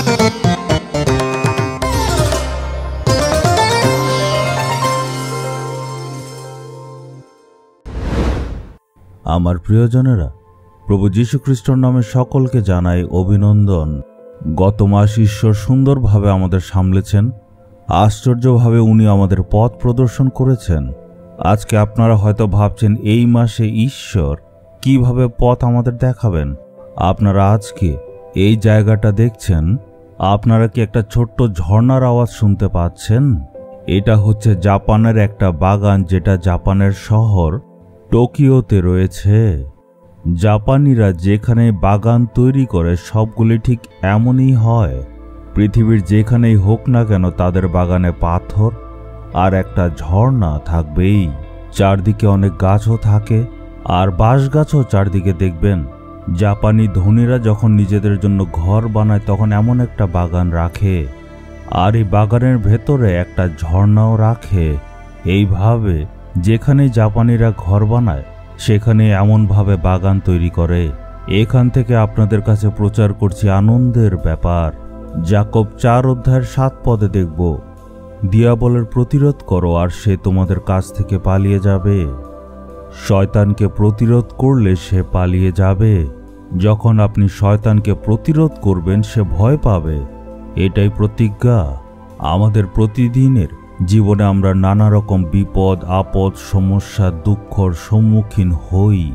আমার প্রিয়জনেরা, প্রভু যীশু খ্রিস্টর নামে সকলকে জানাই অভিনন্দন। গত মাস ঈশ্বর সুন্দরভাবে আমাদের সামলেছেন, আশ্চর্যভাবে উনি আমাদের পথ প্রদর্শন করেছেন। আজকে আপনারা হয়তো ভাবছেন এই মাসে ঈশ্বর কিভাবে পথ আমাদের দেখাবেন। আপনারা আজকে এই জায়গাটা দেখছেন, আপনারা কি একটা ছোট্ট ঝর্ণার আওয়াজ শুনতে পাচ্ছেন? এটা হচ্ছে জাপানের একটা বাগান, যেটা জাপানের শহর টোকিওতে রয়েছে। জাপানিরা যেখানে বাগান তৈরি করে সবগুলি ঠিক এমনই হয়। পৃথিবীর যেখানেই হোক না কেন তাদের বাগানে পাথর আর একটা ঝর্ণা থাকবেই। চারদিকে অনেক গাছও থাকে, আর বাঁশ গাছও চারদিকে দেখবেন। জাপানি ধনীরা যখন নিজেদের জন্য ঘর বানায় তখন এমন একটা বাগান রাখে, আর এই বাগানের ভেতরে একটা ঝর্ণাও রাখে। এইভাবে যেখানে জাপানিরা ঘর বানায় সেখানে এমনভাবে বাগান তৈরি করে। এখান থেকে আপনাদের কাছে প্রচার করছি আনন্দের ব্যাপার। যাকব 4:7 দেখব, দিয়াবলের প্রতিরোধ করো আর সে তোমাদের কাছ থেকে পালিয়ে যাবে। শয়তানকে প্রতিরোধ করলে সে পালিয়ে যাবে। যখন আপনি শয়তানকে প্রতিরোধ করবেন সে ভয় পাবে। এটাই প্রতিজ্ঞা। আমাদের প্রতিদিনের জীবনে আমরা নানা রকম বিপদ আপদ সমস্যা দুঃখর সম্মুখীন হই।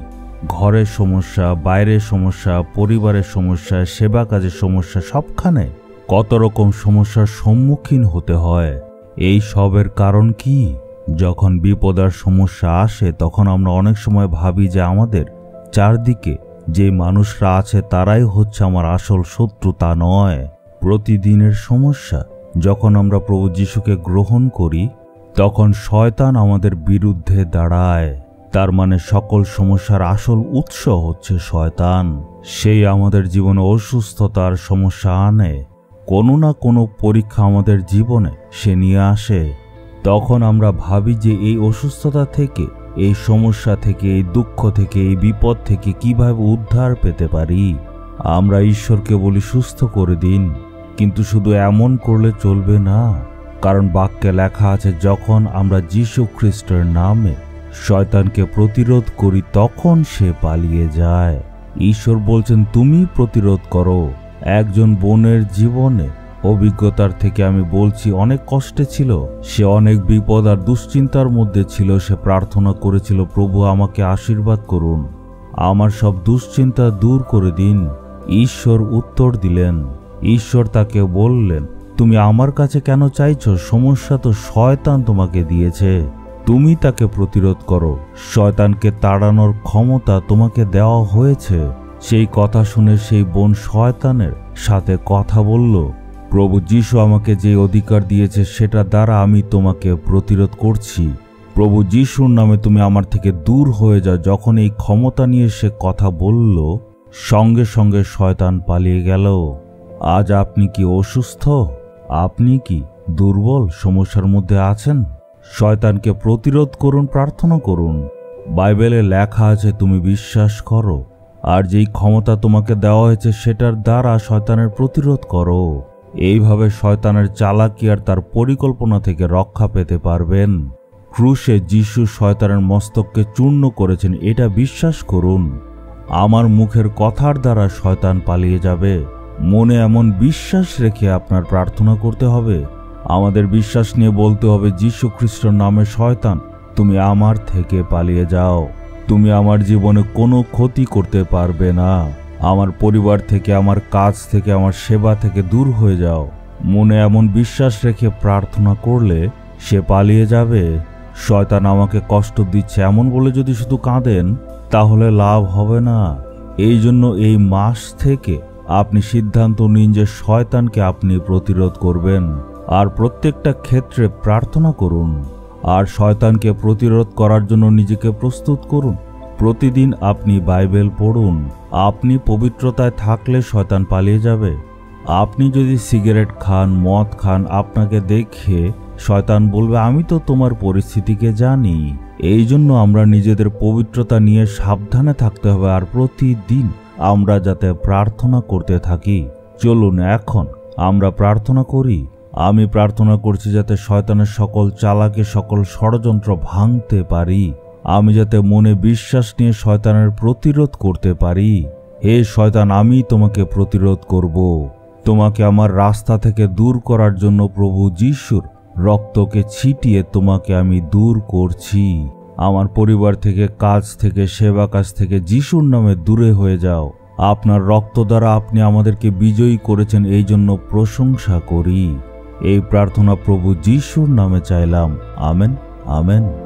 ঘরের সমস্যা, বাইরের সমস্যা, পরিবারের সমস্যা, সেবা কাজের সমস্যা, সবখানে কত রকম সমস্যার সম্মুখীন হতে হয়। এই সবের কারণ কি? যখন বিপদ আর সমস্যা আসে তখন আমরা অনেক সময় ভাবি যে আমাদের চারদিকে যে মানুষরা আছে তারাই হচ্ছে আমার আসল শত্রু। তা নয়। প্রতিদিনের সমস্যা যখন আমরা প্রভু যীশুকে গ্রহণ করি তখন শয়তান আমাদের বিরুদ্ধে দাঁড়ায়। তার মানে সকল সমস্যার আসল উৎস হচ্ছে শয়তান। সেই আমাদের জীবনে অসুস্থতার সমস্যা আনে। কোনো না কোনো পরীক্ষা আমাদের জীবনে সে নিয়ে আসে। তখন আমরা ভাবি যে এই অসুস্থতা থেকে, এই সমস্যা থেকে, এই দুঃখ থেকে, এই বিপদ থেকে কিভাবে উদ্ধার পেতে পারি। আমরা ঈশ্বরকে বলি সুস্থ করে দিন, কিন্তু শুধু এমন করলে চলবে না। কারণ বাক্যে লেখা আছে, যখন আমরা যীশু খ্রিস্টের নামে শয়তানকে প্রতিরোধ করি তখন সে পালিয়ে যায়। ঈশ্বর বলছেন তুমি প্রতিরোধ করো। একজন বোনের জীবনে অভিজ্ঞতার থেকে আমি বলছি, অনেক কষ্টে ছিল সে, অনেক বিপদ আর দুশ্চিন্তার মধ্যে ছিল। সে প্রার্থনা করেছিল, প্রভু আমাকে আশীর্বাদ করুন, আমার সব দুশ্চিন্তা দূর করে দিন। ঈশ্বর উত্তর দিলেন। ঈশ্বর তাকে বললেন, তুমি আমার কাছে কেন চাইছো? সমস্যা তো শয়তান তোমাকে দিয়েছে, তুমি তাকে প্রতিরোধ করো। শয়তানকে তাড়ানোর ক্ষমতা তোমাকে দেওয়া হয়েছে। সেই কথা শুনে সেই বোন শয়তানের সাথে কথা বলল, প্রভু যীশু আমাকে যে অধিকার দিয়েছে সেটা দ্বারা আমি তোমাকে প্রতিরোধ করছি। প্রভু যীশুর নামে তুমি আমার থেকে দূর হয়ে যাও। যখন এই ক্ষমতা নিয়ে সে কথা বলল, সঙ্গে সঙ্গে শয়তান পালিয়ে গেল। আজ আপনি কি অসুস্থ? আপনি কি দুর্বল সমস্যার মধ্যে আছেন? শয়তানকে প্রতিরোধ করুন, প্রার্থনা করুন। বাইবেলে লেখা আছে তুমি বিশ্বাস করো, আর যেই ক্ষমতা তোমাকে দেওয়া হয়েছে সেটার দ্বারা শয়তানের প্রতিরোধ করো। এইভাবে শয়তানের চালাকি আর তার পরিকল্পনা থেকে রক্ষা পেতে পারবেন। ক্রুশে যীশু শয়তানের মস্তককে চূর্ণ করেছেন, এটা বিশ্বাস করুন। আমার মুখের কথার দ্বারা শয়তান পালিয়ে যাবে। মনে এমন বিশ্বাস রেখে আপনার প্রার্থনা করতে হবে। আমাদের বিশ্বাস নিয়ে বলতে হবে, যীশু খ্রিস্টর নামে শয়তান তুমি আমার থেকে পালিয়ে যাও। তুমি আমার জীবনে কোনো ক্ষতি করতে পারবে না। আমার পরিবার থেকে, আমার কাজ থেকে, আমার সেবা থেকে দূর হয়ে যাও। মনে এমন বিশ্বাস রেখে প্রার্থনা করলে সে পালিয়ে যাবে। শয়তান আমাকে কষ্ট দিচ্ছে এমন বলে যদি শুধু কাঁদেন তাহলে লাভ হবে না। এই জন্য এই মাস থেকে আপনি সিদ্ধান্ত নিন যে শয়তানকে আপনি প্রতিরোধ করবেন, আর প্রত্যেকটা ক্ষেত্রে প্রার্থনা করুন। আর শয়তানকে প্রতিরোধ করার জন্য নিজেকে প্রস্তুত করুন। প্রতিদিন আপনি বাইবেল পড়ুন। আপনি পবিত্রতায় থাকলে শয়তান পালিয়ে যাবে। আপনি যদি সিগারেট খান, মদ খান, আপনাকে দেখে শয়তান বলবে আমি তো তোমার পরিস্থিতিকে জানি। এই জন্য আমরা নিজেদের পবিত্রতা নিয়ে সাবধানে থাকতে হবে, আর প্রতিদিন আমরা যাতে প্রার্থনা করতে থাকি। চলুন এখন আমরা প্রার্থনা করি। আমি প্রার্থনা করছি যাতে শয়তানের সকল চালাকি, সকল ষড়যন্ত্র ভাঙতে পারি। আমি যাতে মনে বিশ্বাস নিয়ে শয়তানের প্রতিরোধ করতে পারি। হে শয়তান, আমি তোমাকে প্রতিরোধ করব। তোমাকে আমার রাস্তা থেকে দূর করার জন্য প্রভু যিশুর রক্তকে ছিটিয়ে তোমাকে আমি দূর করছি। আমার পরিবার থেকে, কাজ থেকে, সেবা কাজ থেকে যিশুর নামে দূরে হয়ে যাও। আপনার রক্ত দ্বারা আপনি আমাদেরকে বিজয়ী করেছেন, এই জন্য প্রশংসা করি। এই প্রার্থনা প্রভু যিশুর নামে চাইলাম। Amen, amen.